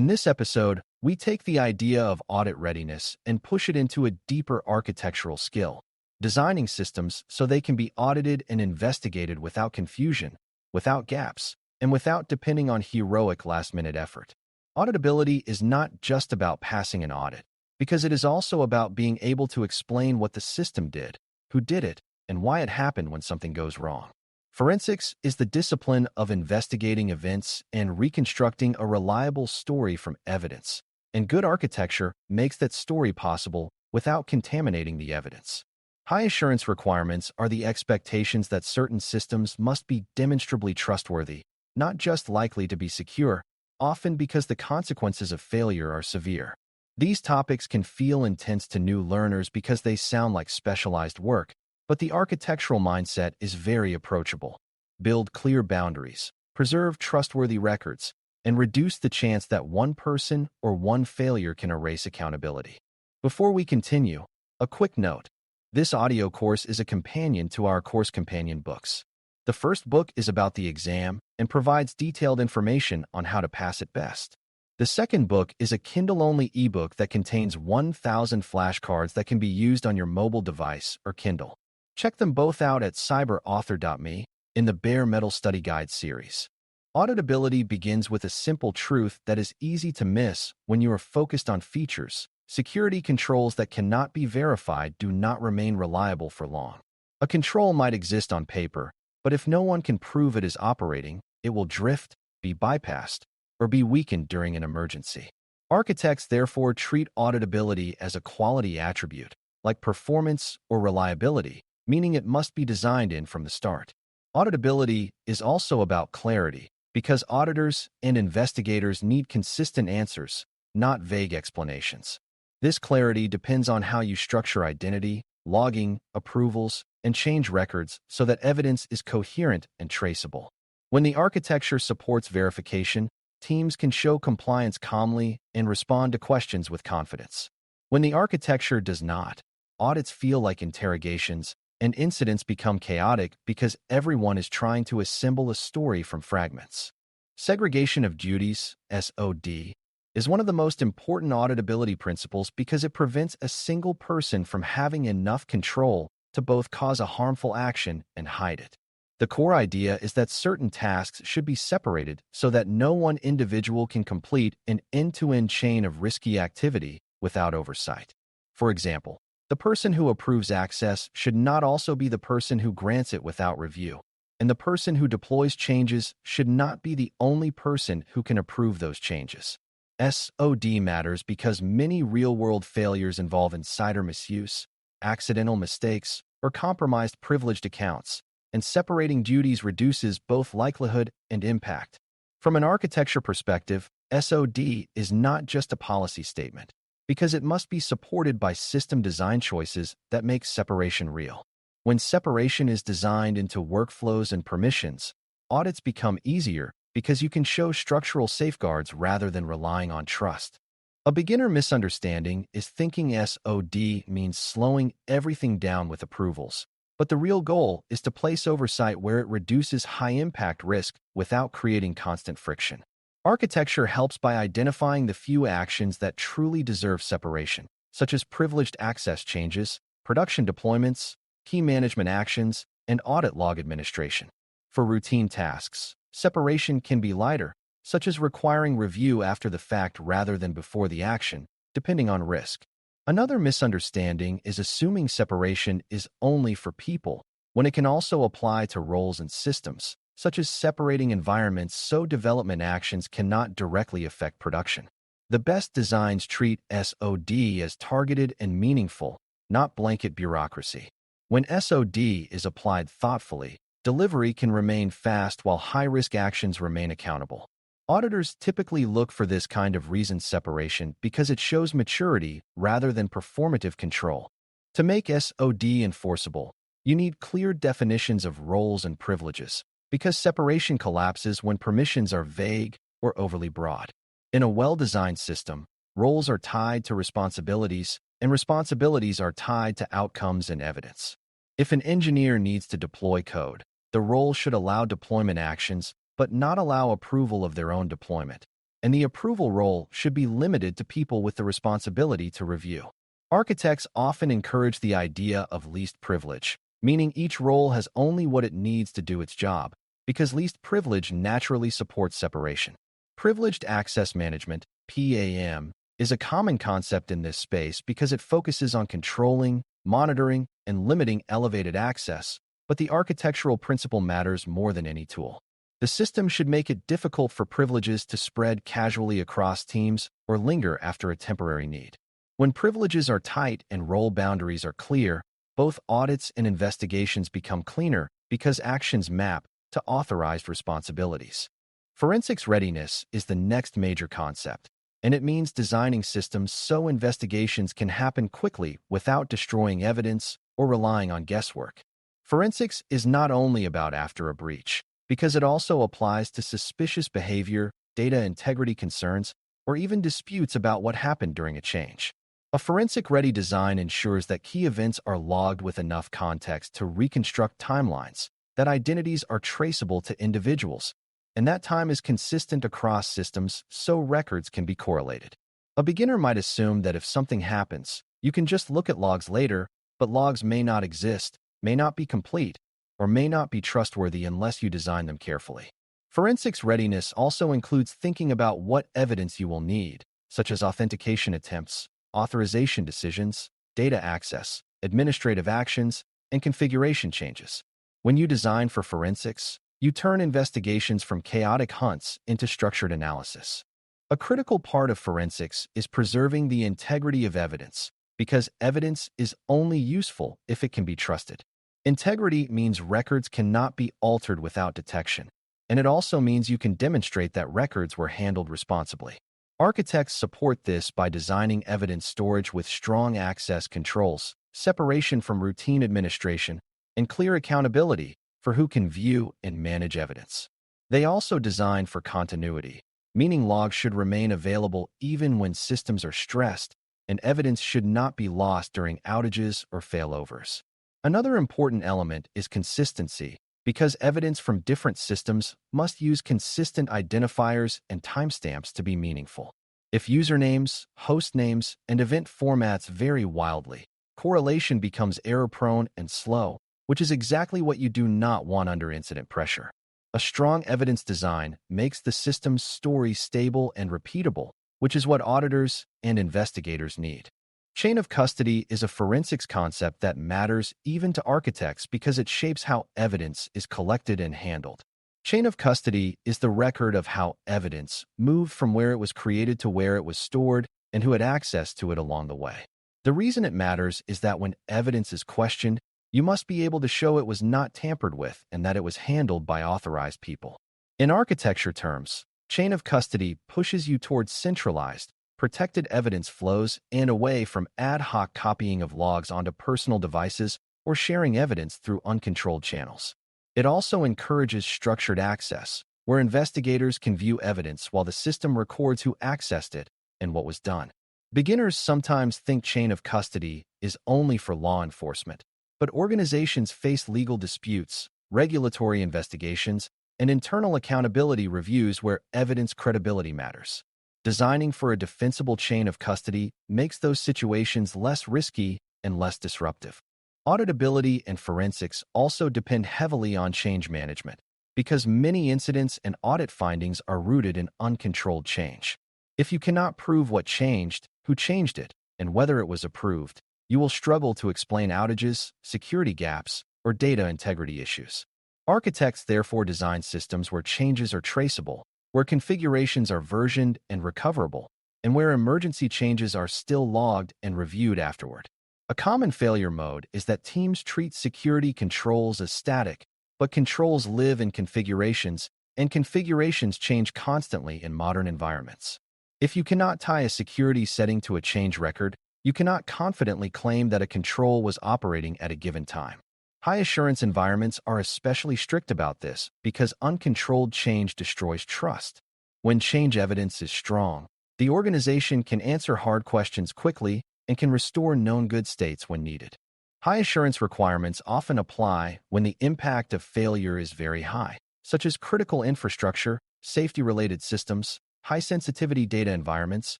In this episode, we take the idea of audit readiness and push it into a deeper architectural skill, designing systems so they can be audited and investigated without confusion, without gaps, and without depending on heroic last-minute effort. Auditability is not just about passing an audit, because it is also about being able to explain what the system did, who did it, and why it happened when something goes wrong. Forensics is the discipline of investigating events and reconstructing a reliable story from evidence, and good architecture makes that story possible without contaminating the evidence. High assurance requirements are the expectations that certain systems must be demonstrably trustworthy, not just likely to be secure, often because the consequences of failure are severe. These topics can feel intense to new learners because they sound like specialized work, but the architectural mindset is very approachable. Build clear boundaries, preserve trustworthy records, and reduce the chance that one person or one failure can erase accountability. Before we continue, a quick note. This audio course is a companion to our course companion books. The first book is about the exam and provides detailed information on how to pass it best. The second book is a Kindle-only ebook that contains 1,000 flashcards that can be used on your mobile device or Kindle. Check them both out at Cyber.Author.me in the Bare Metal Study Guide series. Auditability begins with a simple truth that is easy to miss when you are focused on features. Security controls that cannot be verified do not remain reliable for long. A control might exist on paper, but if no one can prove it is operating, it will drift, be bypassed, or be weakened during an emergency. Architects therefore treat auditability as a quality attribute, like performance or reliability, meaning it must be designed in from the start. Auditability is also about clarity, because auditors and investigators need consistent answers, not vague explanations. This clarity depends on how you structure identity, logging, approvals, and change records so that evidence is coherent and traceable. When the architecture supports verification, teams can show compliance calmly and respond to questions with confidence. When the architecture does not, audits feel like interrogations, and incidents become chaotic because everyone is trying to assemble a story from fragments. Segregation of duties, SOD, is one of the most important auditability principles because it prevents a single person from having enough control to both cause a harmful action and hide it. The core idea is that certain tasks should be separated so that no one individual can complete an end-to-end chain of risky activity without oversight. For example, the person who approves access should not also be the person who grants it without review, and the person who deploys changes should not be the only person who can approve those changes. SOD matters because many real-world failures involve insider misuse, accidental mistakes, or compromised privileged accounts, and separating duties reduces both likelihood and impact. From an architecture perspective, SOD is not just a policy statement, because it must be supported by system design choices that make separation real. When separation is designed into workflows and permissions, audits become easier because you can show structural safeguards rather than relying on trust. A beginner misunderstanding is thinking SOD means slowing everything down with approvals, but the real goal is to place oversight where it reduces high-impact risk without creating constant friction. Architecture helps by identifying the few actions that truly deserve separation, such as privileged access changes, production deployments, key management actions, and audit log administration. For routine tasks, separation can be lighter, such as requiring review after the fact rather than before the action, depending on risk. Another misunderstanding is assuming separation is only for people, when it can also apply to roles and systems, such as separating environments so development actions cannot directly affect production. The best designs treat SOD as targeted and meaningful, not blanket bureaucracy. When SOD is applied thoughtfully, delivery can remain fast while high-risk actions remain accountable. Auditors typically look for this kind of reasoned separation because it shows maturity rather than performative control. To make SOD enforceable, you need clear definitions of roles and privileges, because separation collapses when permissions are vague or overly broad. In a well-designed system, roles are tied to responsibilities, and responsibilities are tied to outcomes and evidence. If an engineer needs to deploy code, the role should allow deployment actions, but not allow approval of their own deployment. and the approval role should be limited to people with the responsibility to review. Architects often encourage the idea of least privilege, meaning each role has only what it needs to do its job, because least privilege naturally supports separation. Privileged access management, PAM, is a common concept in this space because it focuses on controlling, monitoring, and limiting elevated access, but the architectural principle matters more than any tool. The system should make it difficult for privileges to spread casually across teams or linger after a temporary need. When privileges are tight and role boundaries are clear, both audits and investigations become cleaner because actions map to authorized responsibilities. Forensics readiness is the next major concept, and it means designing systems so investigations can happen quickly without destroying evidence or relying on guesswork. Forensics is not only about after a breach, because it also applies to suspicious behavior, data integrity concerns, or even disputes about what happened during a change. A forensic-ready design ensures that key events are logged with enough context to reconstruct timelines, that identities are traceable to individuals, and that time is consistent across systems so records can be correlated. A beginner might assume that if something happens, you can just look at logs later, but logs may not exist, may not be complete, or may not be trustworthy unless you design them carefully. Forensics readiness also includes thinking about what evidence you will need, such as authentication attempts, authorization decisions, data access, administrative actions, and configuration changes. When you design for forensics, you turn investigations from chaotic hunts into structured analysis. A critical part of forensics is preserving the integrity of evidence, because evidence is only useful if it can be trusted. Integrity means records cannot be altered without detection, and it also means you can demonstrate that records were handled responsibly. Architects support this by designing evidence storage with strong access controls, separation from routine administration, and clear accountability for who can view and manage evidence. They also design for continuity, meaning logs should remain available even when systems are stressed, and evidence should not be lost during outages or failovers. Another important element is consistency, because evidence from different systems must use consistent identifiers and timestamps to be meaningful. If usernames, host names, and event formats vary wildly, correlation becomes error-prone and slow, which is exactly what you do not want under incident pressure. A strong evidence design makes the system's story stable and repeatable, which is what auditors and investigators need. Chain of custody is a forensics concept that matters even to architects because it shapes how evidence is collected and handled. Chain of custody is the record of how evidence moved from where it was created to where it was stored and who had access to it along the way. The reason it matters is that when evidence is questioned, you must be able to show it was not tampered with and that it was handled by authorized people. In architecture terms, chain of custody pushes you towards centralized, protected evidence flows and away from ad hoc copying of logs onto personal devices or sharing evidence through uncontrolled channels. It also encourages structured access, where investigators can view evidence while the system records who accessed it and what was done. Beginners sometimes think chain of custody is only for law enforcement, but organizations face legal disputes, regulatory investigations, and internal accountability reviews where evidence credibility matters. Designing for a defensible chain of custody makes those situations less risky and less disruptive. Auditability and forensics also depend heavily on change management, because many incidents and audit findings are rooted in uncontrolled change. If you cannot prove what changed, who changed it, and whether it was approved, you will struggle to explain outages, security gaps, or data integrity issues. Architects therefore design systems where changes are traceable, where configurations are versioned and recoverable, and where emergency changes are still logged and reviewed afterward. A common failure mode is that teams treat security controls as static, but controls live in configurations, and configurations change constantly in modern environments. If you cannot tie a security setting to a change record, you cannot confidently claim that a control was operating at a given time. High-assurance environments are especially strict about this because uncontrolled change destroys trust. When change evidence is strong, the organization can answer hard questions quickly and can restore known good states when needed. High-assurance requirements often apply when the impact of failure is very high, such as critical infrastructure, safety-related systems, high-sensitivity data environments,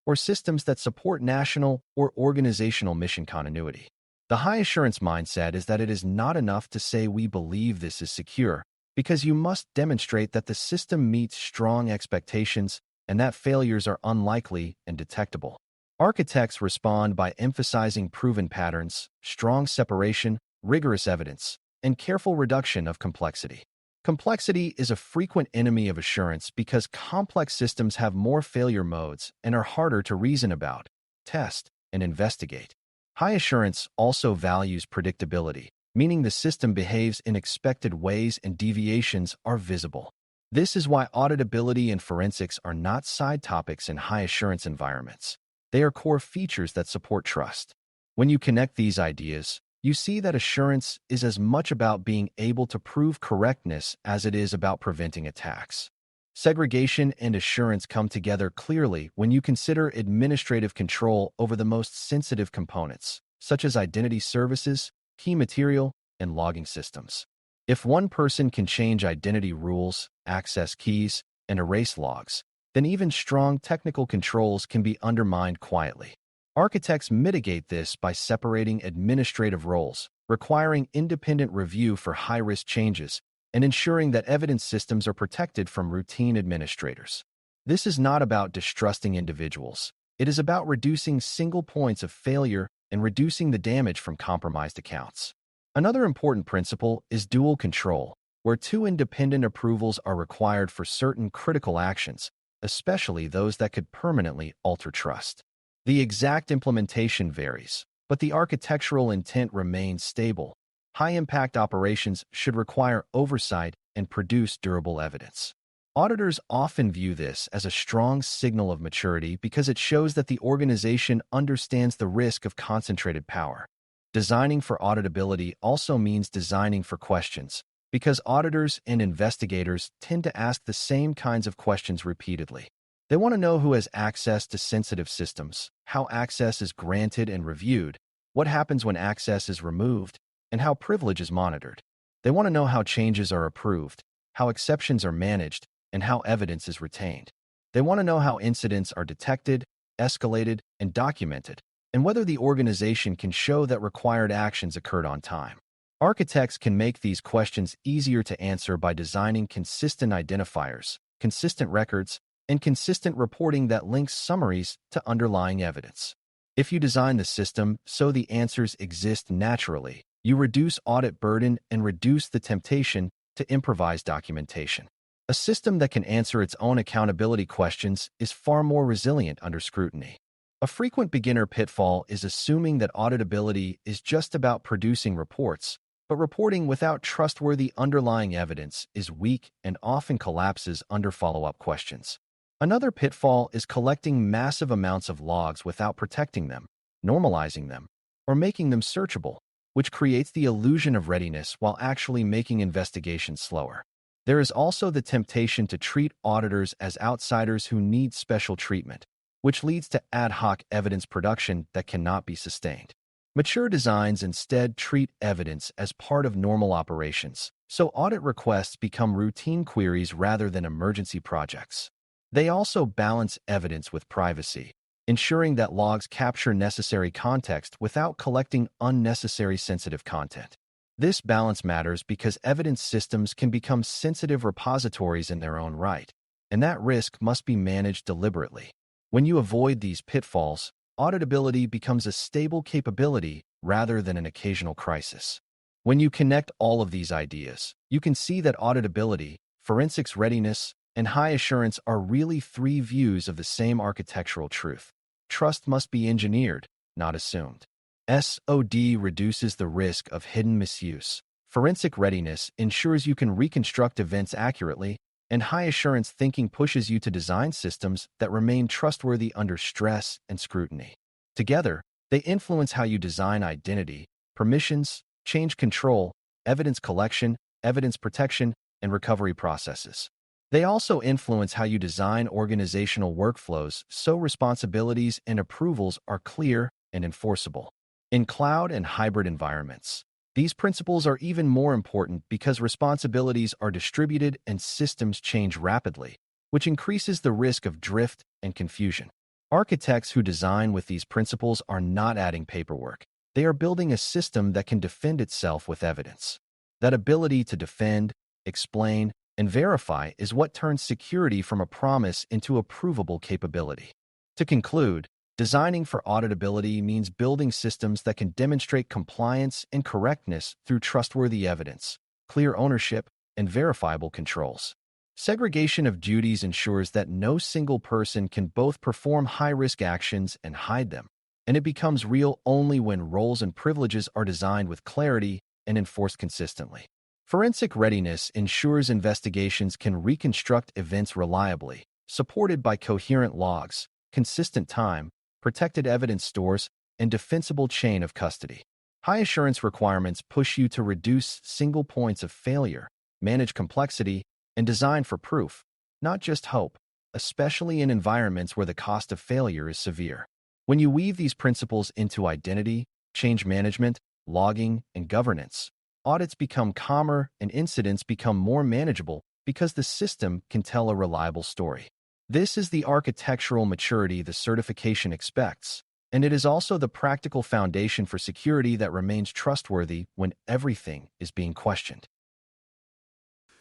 or systems that support national or organizational mission continuity. The high-assurance mindset is that it is not enough to say we believe this is secure, because you must demonstrate that the system meets strong expectations and that failures are unlikely and detectable. Architects respond by emphasizing proven patterns, strong separation, rigorous evidence, and careful reduction of complexity. Complexity is a frequent enemy of assurance because complex systems have more failure modes and are harder to reason about, test, and investigate. High assurance also values predictability, meaning the system behaves in expected ways and deviations are visible. This is why auditability and forensics are not side topics in high assurance environments. They are core features that support trust. When you connect these ideas, you see that assurance is as much about being able to prove correctness as it is about preventing attacks. Segregation and assurance come together clearly when you consider administrative control over the most sensitive components, such as identity services, key material, and logging systems. If one person can change identity rules, access keys, and erase logs, then even strong technical controls can be undermined quietly. Architects mitigate this by separating administrative roles, requiring independent review for high-risk changes, and ensuring that evidence systems are protected from routine administrators. This is not about distrusting individuals. It is about reducing single points of failure and reducing the damage from compromised accounts. Another important principle is dual control, where two independent approvals are required for certain critical actions, especially those that could permanently alter trust. The exact implementation varies, but the architectural intent remains stable. High-impact operations should require oversight and produce durable evidence. Auditors often view this as a strong signal of maturity because it shows that the organization understands the risk of concentrated power. Designing for auditability also means designing for questions, because auditors and investigators tend to ask the same kinds of questions repeatedly. They want to know who has access to sensitive systems, how access is granted and reviewed, what happens when access is removed, and how privilege is monitored. They want to know how changes are approved, how exceptions are managed, and how evidence is retained. They want to know how incidents are detected, escalated, and documented, and whether the organization can show that required actions occurred on time. Architects can make these questions easier to answer by designing consistent identifiers, consistent records, and consistent reporting that links summaries to underlying evidence. If you design the system so the answers exist naturally, you reduce audit burden and reduce the temptation to improvise documentation. A system that can answer its own accountability questions is far more resilient under scrutiny. A frequent beginner pitfall is assuming that auditability is just about producing reports, but reporting without trustworthy underlying evidence is weak and often collapses under follow-up questions. Another pitfall is collecting massive amounts of logs without protecting them, normalizing them, or making them searchable, which creates the illusion of readiness while actually making investigations slower. There is also the temptation to treat auditors as outsiders who need special treatment, which leads to ad hoc evidence production that cannot be sustained. Mature designs instead treat evidence as part of normal operations, so audit requests become routine queries rather than emergency projects. They also balance evidence with privacy, ensuring that logs capture necessary context without collecting unnecessary sensitive content. This balance matters because evidence systems can become sensitive repositories in their own right, and that risk must be managed deliberately. When you avoid these pitfalls, auditability becomes a stable capability rather than an occasional crisis. When you connect all of these ideas, you can see that auditability, forensics readiness, and high assurance are really three views of the same architectural truth. Trust must be engineered, not assumed. SOD reduces the risk of hidden misuse. Forensic readiness ensures you can reconstruct events accurately, and high-assurance thinking pushes you to design systems that remain trustworthy under stress and scrutiny. Together, they influence how you design identity, permissions, change control, evidence collection, evidence protection, and recovery processes. They also influence how you design organizational workflows so responsibilities and approvals are clear and enforceable. In cloud and hybrid environments, these principles are even more important because responsibilities are distributed and systems change rapidly. which increases the risk of drift and confusion. Architects who design with these principles are not adding paperwork. They are building a system that can defend itself with evidence. That ability to defend, explain, and verify is what turns security from a promise into a provable capability. To conclude, designing for auditability means building systems that can demonstrate compliance and correctness through trustworthy evidence, clear ownership, and verifiable controls. Segregation of duties ensures that no single person can both perform high-risk actions and hide them, and it becomes real only when roles and privileges are designed with clarity and enforced consistently. Forensic readiness ensures investigations can reconstruct events reliably, supported by coherent logs, consistent time, protected evidence stores, and defensible chain of custody. High assurance requirements push you to reduce single points of failure, manage complexity, and design for proof, not just hope, especially in environments where the cost of failure is severe. When you weave these principles into identity, change management, logging, and governance, audits become calmer and incidents become more manageable because the system can tell a reliable story. This is the architectural maturity the certification expects, and it is also the practical foundation for security that remains trustworthy when everything is being questioned.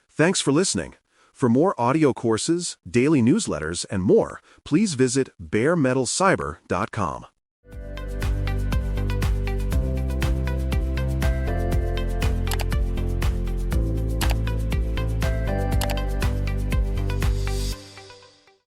Thanks for listening. For more audio courses, daily newsletters, and more, please visit baremetalcyber.com.